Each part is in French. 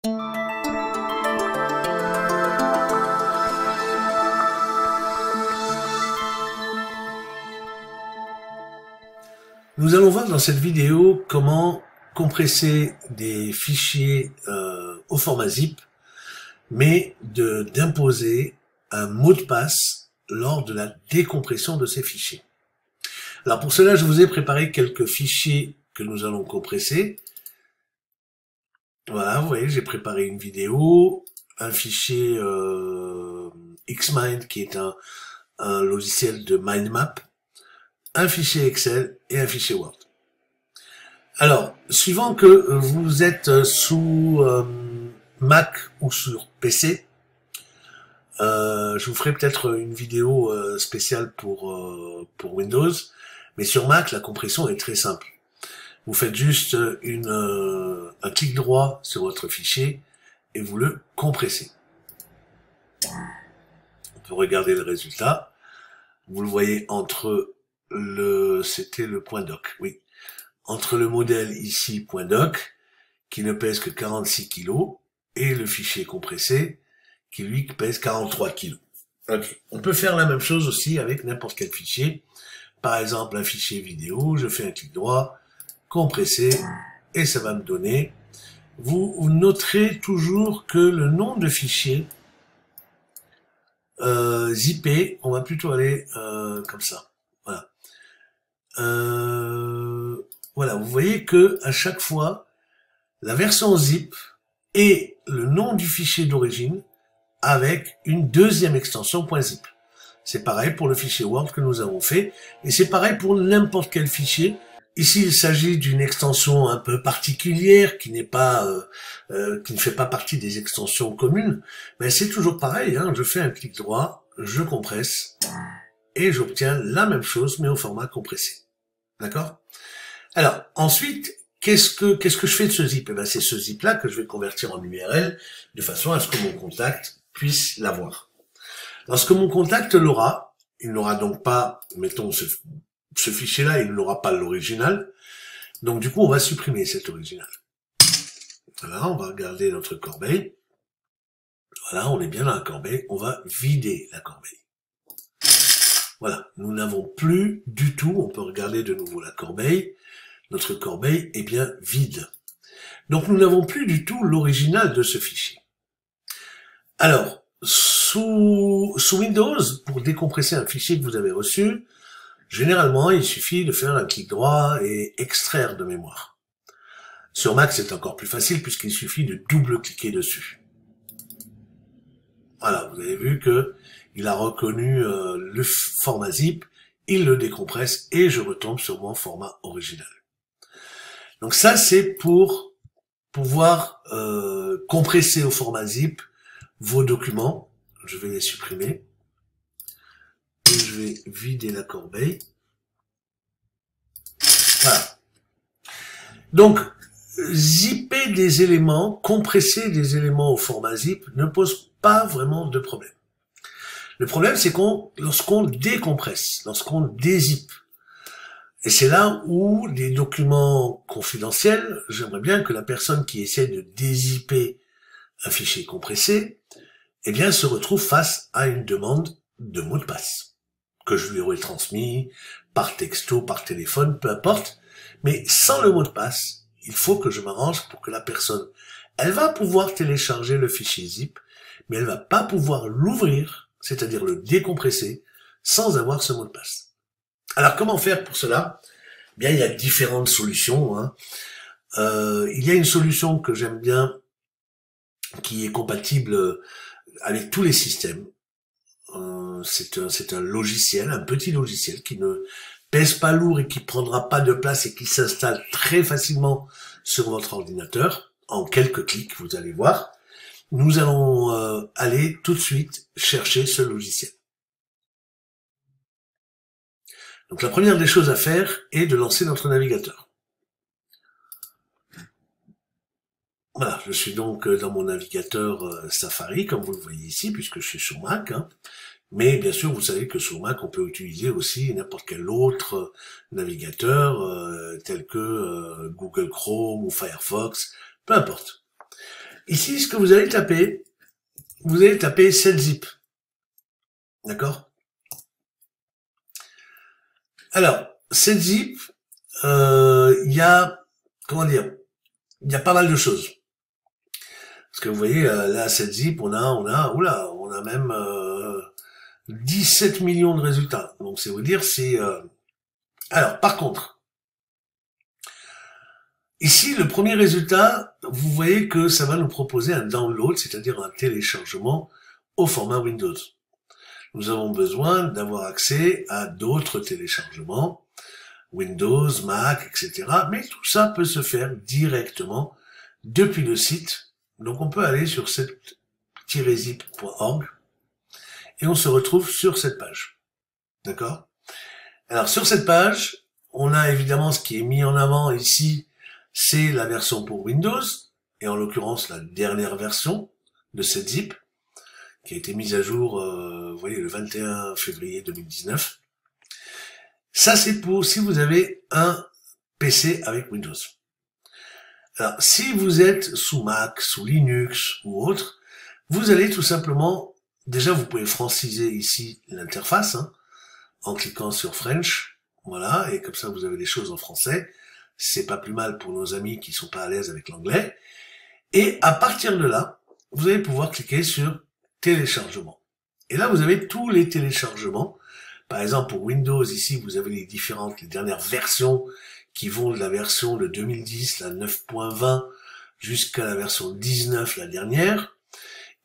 Nous allons voir dans cette vidéo comment compresser des fichiers au format zip, mais d'imposer un mot de passe lors de la décompression de ces fichiers. Alors pour cela, je vous ai préparé quelques fichiers que nous allons compresser. Voilà, vous voyez, j'ai préparé une vidéo, un fichier Xmind qui est un logiciel de mind map, un fichier Excel et un fichier Word. Alors, suivant que vous êtes sous Mac ou sur PC, je vous ferai peut-être une vidéo spéciale pour Windows, mais sur Mac, la compression est très simple. Vous faites juste un clic droit sur votre fichier et vous le compressez. On peut regarder le résultat. Vous le voyez entre c'était le .doc, oui. Entre le modèle ici .doc, qui ne pèse que 46 kg, et le fichier compressé, qui lui pèse 43 kg. Okay. On peut faire la même chose aussi avec n'importe quel fichier. Par exemple, un fichier vidéo, je fais un clic droit, compresser, et ça va me donner. Vous noterez toujours que le nom de fichier zippé, on va plutôt aller comme ça. Voilà. Voilà, vous voyez que à chaque fois, la version zip est le nom du fichier d'origine avec une deuxième extension .zip. C'est pareil pour le fichier Word que nous avons fait, et c'est pareil pour n'importe quel fichier. Ici, il s'agit d'une extension un peu particulière qui n'est pas, qui ne fait pas partie des extensions communes, mais c'est toujours pareil. Hein, je fais un clic droit, je compresse et j'obtiens la même chose mais au format compressé. D'accord? Alors ensuite, qu'est-ce que je fais de ce zip? Eh ben, c'est ce zip-là que je vais convertir en URL de façon à ce que mon contact puisse l'avoir. Lorsque mon contact l'aura, il n'aura donc pas, mettons ce fichier-là, il n'aura pas l'original. Donc du coup, on va supprimer cet original. Voilà, on va regarder notre corbeille. Voilà, on est bien dans la corbeille. On va vider la corbeille. Voilà, nous n'avons plus du tout, on peut regarder de nouveau la corbeille. Notre corbeille est bien vide. Donc nous n'avons plus du tout l'original de ce fichier. Alors, sous Windows, pour décompresser un fichier que vous avez reçu, généralement, il suffit de faire un clic droit et extraire de mémoire. Sur Mac, c'est encore plus facile puisqu'il suffit de double-cliquer dessus. Voilà, vous avez vu que il a reconnu le format zip, il le décompresse et je retombe sur mon format original. Donc ça, c'est pour pouvoir compresser au format zip vos documents. Je vais les supprimer. Et je vais vider la corbeille. Voilà. Donc, zipper des éléments, compresser des éléments au format zip ne pose pas vraiment de problème. Le problème, c'est lorsqu'on décompresse, lorsqu'on dézippe. Et c'est là où les documents confidentiels, j'aimerais bien que la personne qui essaie de dézipper un fichier compressé, eh bien, se retrouve face à une demande de mot de passe, que je lui aurais transmis par texto, par téléphone, peu importe. Mais sans le mot de passe, il faut que je m'arrange pour que la personne, elle va pouvoir télécharger le fichier zip, mais elle va pas pouvoir l'ouvrir, c'est-à-dire le décompresser, sans avoir ce mot de passe. Alors, comment faire pour cela? Bien, il y a différentes solutions. Hein. Il y a une solution que j'aime bien, qui est compatible avec tous les systèmes. C'est un logiciel, un petit logiciel qui ne pèse pas lourd et qui prendra pas de place et qui s'installe très facilement sur votre ordinateur. En quelques clics, vous allez voir. Nous allons aller tout de suite chercher ce logiciel. Donc la première des choses à faire est de lancer notre navigateur. Voilà, je suis donc dans mon navigateur Safari, comme vous le voyez ici, puisque je suis sur Mac. Hein. Mais bien sûr, vous savez que sur Mac, on peut utiliser aussi n'importe quel autre navigateur, tel que Google Chrome ou Firefox, peu importe. Ici, ce que vous allez taper 7zip. D'accord? Alors, 7zip, il y a, comment dire, il y a pas mal de choses. Parce que vous voyez, là, 7zip, on a même 17 millions de résultats. Donc, c'est vous dire, c'est... Alors, par contre, ici, le premier résultat, vous voyez que ça va nous proposer un download, c'est-à-dire un téléchargement au format Windows. Nous avons besoin d'avoir accès à d'autres téléchargements, Windows, Mac, etc. Mais tout ça peut se faire directement depuis le site. Donc on peut aller sur cette-zip.org et on se retrouve sur cette page. D'accord? Alors sur cette page, on a évidemment ce qui est mis en avant ici, c'est la version pour Windows, et en l'occurrence la dernière version de 7zip, qui a été mise à jour, vous voyez, le 21 février 2019. Ça, c'est pour si vous avez un PC avec Windows. Alors, si vous êtes sous Mac, sous Linux ou autre, vous allez tout simplement, déjà vous pouvez franciser ici l'interface, en cliquant sur French, voilà, et comme ça vous avez les choses en français. C'est pas plus mal pour nos amis qui sont pas à l'aise avec l'anglais. Et à partir de là, vous allez pouvoir cliquer sur téléchargement. Et là, vous avez tous les téléchargements. Par exemple, pour Windows, ici, vous avez les dernières versions qui vont de la version de 2010, la 9.20, jusqu'à la version 19, la dernière.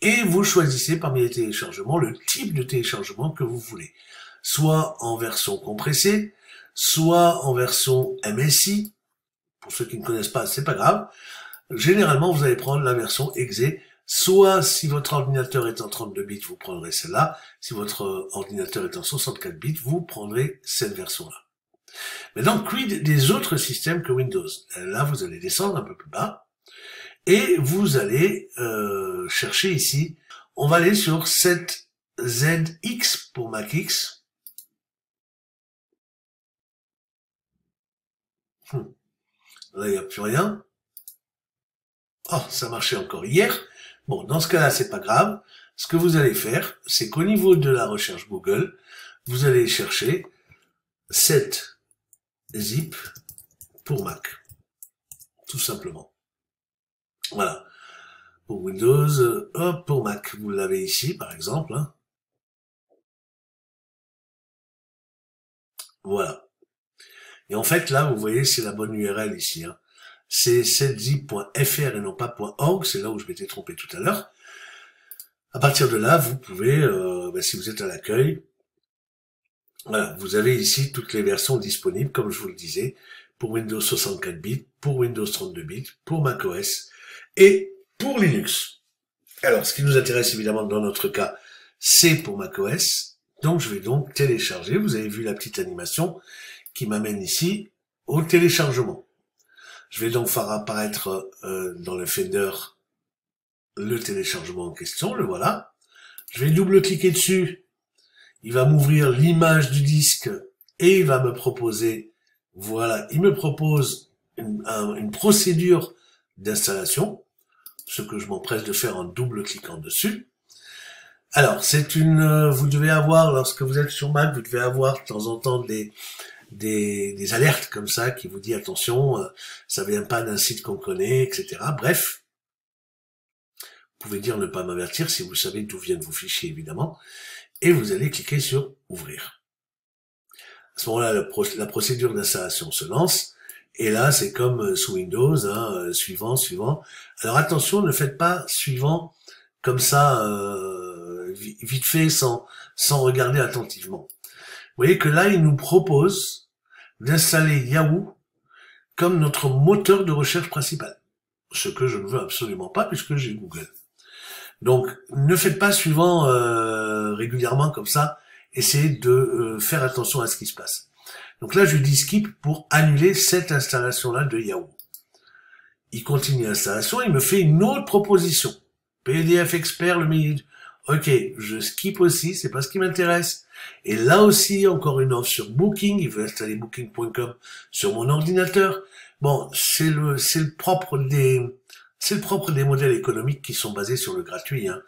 Et vous choisissez parmi les téléchargements le type de téléchargement que vous voulez. Soit en version compressée, soit en version MSI. Pour ceux qui ne connaissent pas, c'est pas grave. Généralement, vous allez prendre la version exe. Soit, si votre ordinateur est en 32 bits, vous prendrez celle-là. Si votre ordinateur est en 64 bits, vous prendrez cette version-là. Maintenant, quid des autres systèmes que Windows? Là, vous allez descendre un peu plus bas. Et vous allez chercher ici. On va aller sur 7ZX pour Mac X. Là, il n'y a plus rien. Oh, ça marchait encore hier. Bon, dans ce cas-là, c'est pas grave. Ce que vous allez faire, c'est qu'au niveau de la recherche Google, vous allez chercher 7zip pour Mac. Tout simplement. Voilà. Pour Windows, hop, pour Mac. Vous l'avez ici, par exemple. Voilà. Et en fait, là, vous voyez, c'est la bonne URL ici. C'est 7zip.fr et non pas .org, c'est là où je m'étais trompé tout à l'heure. À partir de là, vous pouvez, si vous êtes à l'accueil, voilà, vous avez ici toutes les versions disponibles, comme je vous le disais, pour Windows 64 bits, pour Windows 32 bits, pour macOS et pour Linux. Alors, ce qui nous intéresse évidemment dans notre cas, c'est pour macOS. Donc, je vais donc télécharger. Vous avez vu la petite animation qui m'amène ici au téléchargement. Je vais donc faire apparaître dans le Finder le téléchargement en question, le voilà. Je vais double-cliquer dessus. Il va m'ouvrir l'image du disque et il va me proposer, voilà, il me propose une procédure d'installation, ce que je m'empresse de faire en double-cliquant dessus. Alors, vous devez avoir, lorsque vous êtes sur Mac, vous devez avoir de temps en temps des alertes comme ça qui vous dit attention, ça vient pas d'un site qu'on connaît, etc. Bref, vous pouvez dire ne pas m'avertir si vous savez d'où viennent vos fichiers, évidemment, et vous allez cliquer sur ouvrir. À ce moment-là, la procédure d'installation se lance, et là, c'est comme sous Windows, suivant. Alors attention, ne faites pas suivant comme ça, vite fait, sans regarder attentivement. Vous voyez que là, il nous propose d'installer Yahoo comme notre moteur de recherche principal. Ce que je ne veux absolument pas puisque j'ai Google. Donc, ne faites pas suivant régulièrement comme ça. Essayez de faire attention à ce qui se passe. Donc là, je dis skip pour annuler cette installation-là de Yahoo. Il continue l'installation, il me fait une autre proposition. PDF Expert, le milieu. Ok, je skip aussi, c'est pas ce qui m'intéresse. Et là aussi, encore une offre sur Booking, il veut installer Booking.com sur mon ordinateur. Bon, c'est le propre des C'est le propre des modèles économiques qui sont basés sur le gratuit, hein.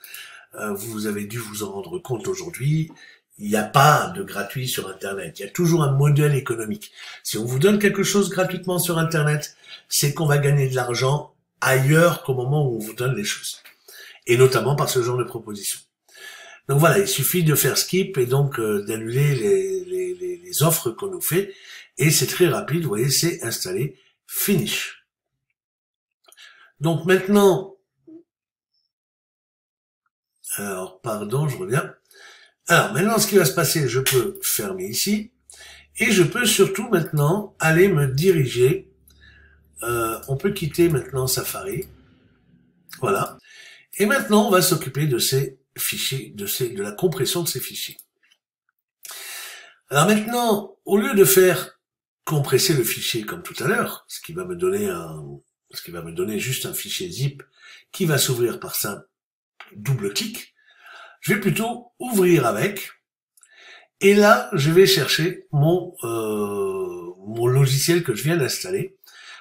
Vous avez dû vous en rendre compte aujourd'hui, il n'y a pas de gratuit sur Internet. Il y a toujours un modèle économique. Si on vous donne quelque chose gratuitement sur Internet, c'est qu'on va gagner de l'argent ailleurs qu'au moment où on vous donne les choses. Et notamment par ce genre de proposition. Donc voilà, il suffit de faire skip et donc d'annuler les offres qu'on nous fait. Et c'est très rapide, vous voyez, c'est installé, finish. Donc maintenant, alors pardon, je reviens. Alors maintenant, ce qui va se passer, je peux fermer ici. Et je peux surtout maintenant aller me diriger. On peut quitter maintenant Safari. Voilà. Et maintenant, on va s'occuper de ces fichiers, de la compression de ces fichiers. Alors maintenant, au lieu de faire compresser le fichier comme tout à l'heure, ce qui va me donner juste un fichier zip qui va s'ouvrir par simple double clic, je vais plutôt ouvrir avec. Et là, je vais chercher mon logiciel que je viens d'installer.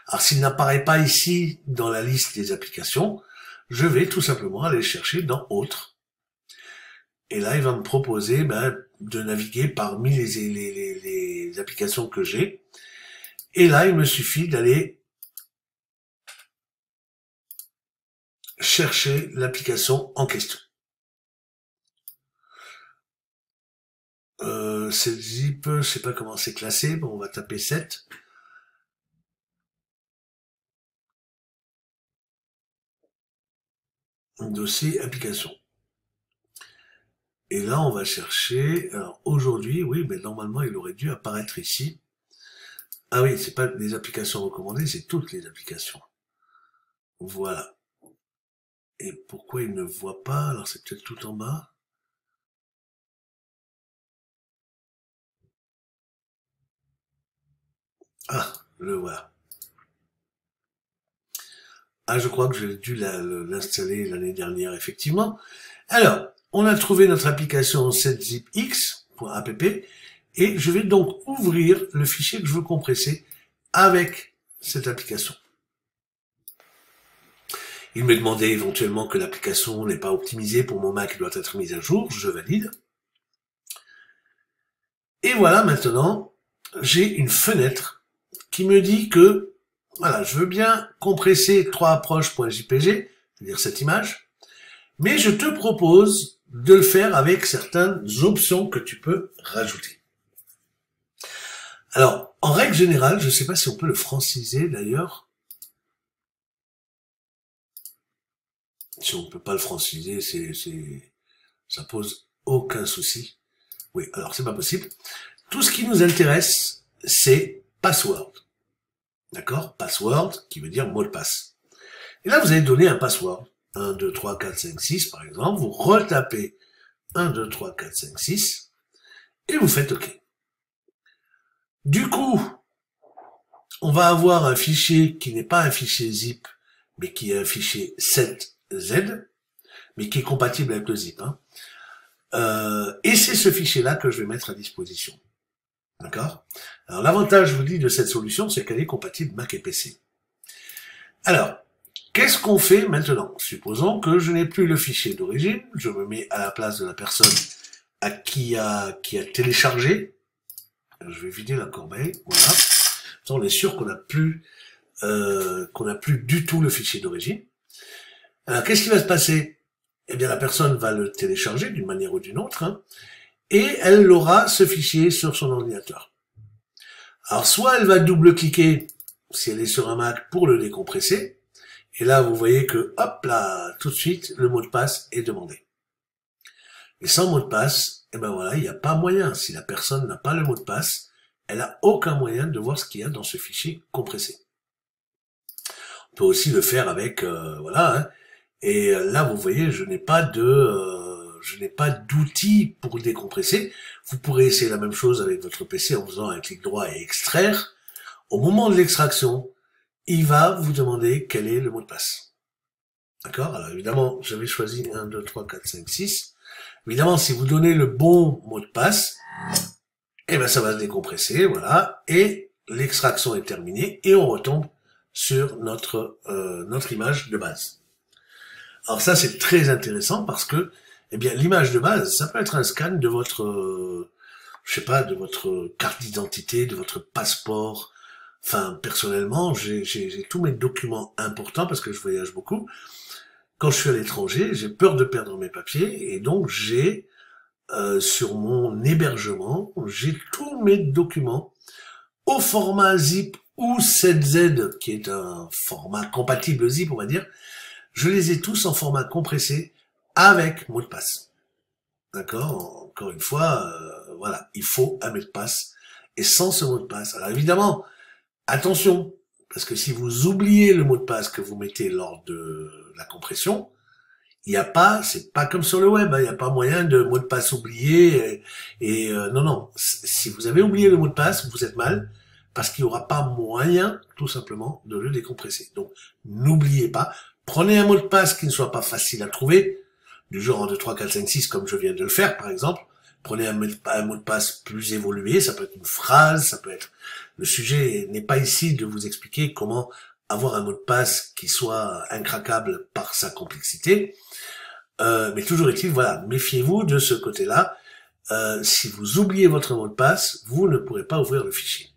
Alors, s'il n'apparaît pas ici dans la liste des applications, je vais tout simplement aller chercher dans Autres. Et là, il va me proposer de naviguer parmi les applications que j'ai. Et là, il me suffit d'aller chercher l'application en question. C'est zip, je sais pas comment c'est classé, bon, on va taper 7. Dossier application. Et là, on va chercher, alors aujourd'hui, oui, mais normalement, il aurait dû apparaître ici. Ah oui, c'est pas les applications recommandées, c'est toutes les applications. Voilà. Et pourquoi il ne voit pas? Alors, c'est peut-être tout en bas. Ah, le voilà. Ah, je crois que j'ai dû l'installer l'année dernière, effectivement. Alors, on a trouvé notre application 7zipx.app et je vais donc ouvrir le fichier que je veux compresser avec cette application. Il m'est demandé éventuellement que l'application n'est pas optimisée pour mon Mac, doit être mise à jour, je valide. Et voilà, maintenant, j'ai une fenêtre qui me dit que, voilà, je veux bien compresser 3approches.jpg, c'est-à-dire cette image, mais je te propose de le faire avec certaines options que tu peux rajouter. Alors, en règle générale, je ne sais pas si on peut le franciser d'ailleurs. Si on ne peut pas le franciser, ça pose aucun souci. Oui, alors c'est pas possible. Tout ce qui nous intéresse, c'est password. D'accord? Password, qui veut dire mot de passe. Et là, vous allez donner un password. 1, 2, 3, 4, 5, 6, par exemple. Vous retapez 1, 2, 3, 4, 5, 6. Et vous faites OK. Du coup, on va avoir un fichier qui n'est pas un fichier zip, mais qui est un fichier 7z, mais qui est compatible avec le zip. Hein. Et c'est ce fichier-là que je vais mettre à disposition. D'accord? Alors l'avantage, je vous dis, de cette solution, c'est qu'elle est compatible Mac et PC. Alors, qu'est-ce qu'on fait maintenant? Supposons que je n'ai plus le fichier d'origine, je me mets à la place de la personne qui a téléchargé. Je vais vider la corbeille, voilà. On est sûr qu'on n'a plus du tout le fichier d'origine. Alors, qu'est-ce qui va se passer? Eh bien, la personne va le télécharger d'une manière ou d'une autre, hein, et elle aura ce fichier sur son ordinateur. Alors, soit elle va double-cliquer, si elle est sur un Mac, pour le décompresser, et là, vous voyez que, hop là, tout de suite, le mot de passe est demandé. Et sans mot de passe, eh ben voilà, il n'y a pas moyen. Si la personne n'a pas le mot de passe, elle n'a aucun moyen de voir ce qu'il y a dans ce fichier compressé. On peut aussi le faire avec, voilà, hein. Et là, vous voyez, je n'ai pas d'outil pour décompresser. Vous pourrez essayer la même chose avec votre PC en faisant un clic droit et extraire. Au moment de l'extraction, il va vous demander quel est le mot de passe. D'accord? Alors évidemment, j'avais choisi 1, 2, 3, 4, 5, 6. Évidemment, si vous donnez le bon mot de passe, eh ben ça va se décompresser, voilà, et l'extraction est terminée, et on retombe sur notre image de base. Alors ça, c'est très intéressant parce que, eh bien, l'image de base, ça peut être un scan de votre, je sais pas, de votre carte d'identité, de votre passeport. Enfin, personnellement, j'ai tous mes documents importants parce que je voyage beaucoup. Quand je suis à l'étranger, j'ai peur de perdre mes papiers et donc j'ai sur mon hébergement, j'ai tous mes documents au format zip ou 7Z, qui est un format compatible zip, on va dire. Je les ai tous en format compressé avec mot de passe. D'accord? Encore une fois, voilà, il faut un mot de passe. Et sans ce mot de passe, alors évidemment, attention, parce que si vous oubliez le mot de passe que vous mettez lors de la compression, il n'y a pas, c'est pas comme sur le web, hein, il n'y a pas moyen de mot de passe oublié. Non, si vous avez oublié le mot de passe, vous êtes mal, parce qu'il n'y aura pas moyen, tout simplement, de le décompresser. Donc, n'oubliez pas, prenez un mot de passe qui ne soit pas facile à trouver, du genre 1, 2, 3, 4, 5, 6, comme je viens de le faire, par exemple. Prenez un mot de passe plus évolué, ça peut être une phrase, ça peut être... Le sujet n'est pas ici de vous expliquer comment avoir un mot de passe qui soit incraquable par sa complexité. Mais toujours est-il, voilà, méfiez-vous de ce côté-là. Si vous oubliez votre mot de passe, vous ne pourrez pas ouvrir le fichier.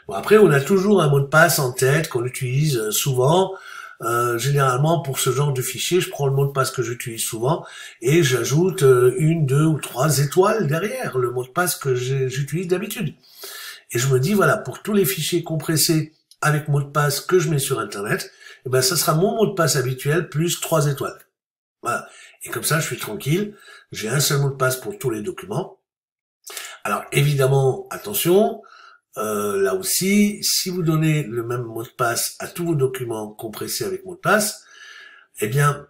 Bon, après, on a toujours un mot de passe en tête qu'on utilise souvent. Généralement, pour ce genre de fichier, je prends le mot de passe que j'utilise souvent et j'ajoute 1, 2 ou 3 étoiles derrière le mot de passe que j'utilise d'habitude. Et je me dis, voilà, pour tous les fichiers compressés avec mot de passe que je mets sur Internet, eh ben, ça sera mon mot de passe habituel plus 3 étoiles. Voilà. Et comme ça, je suis tranquille. J'ai un seul mot de passe pour tous les documents. Alors, évidemment, attention, là aussi, si vous donnez le même mot de passe à tous vos documents compressés avec mot de passe, eh bien,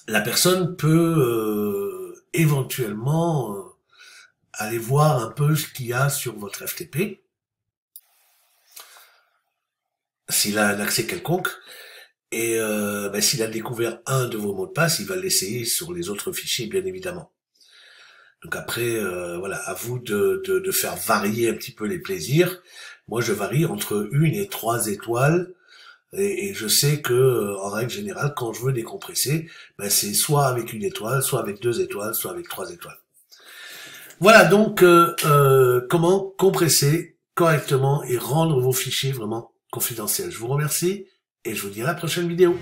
la personne peut éventuellement aller voir un peu ce qu'il y a sur votre FTP, s'il a un accès quelconque, et s'il a découvert un de vos mots de passe, il va l'essayer sur les autres fichiers, bien évidemment. Donc après, voilà, à vous de faire varier un petit peu les plaisirs. Moi, je varie entre 1 et 3 étoiles, et je sais que, en règle générale, quand je veux décompresser, c'est soit avec 1 étoile, soit avec 2 étoiles, soit avec 3 étoiles. Voilà donc comment compresser correctement et rendre vos fichiers vraiment confidentiels. Je vous remercie et je vous dis à la prochaine vidéo.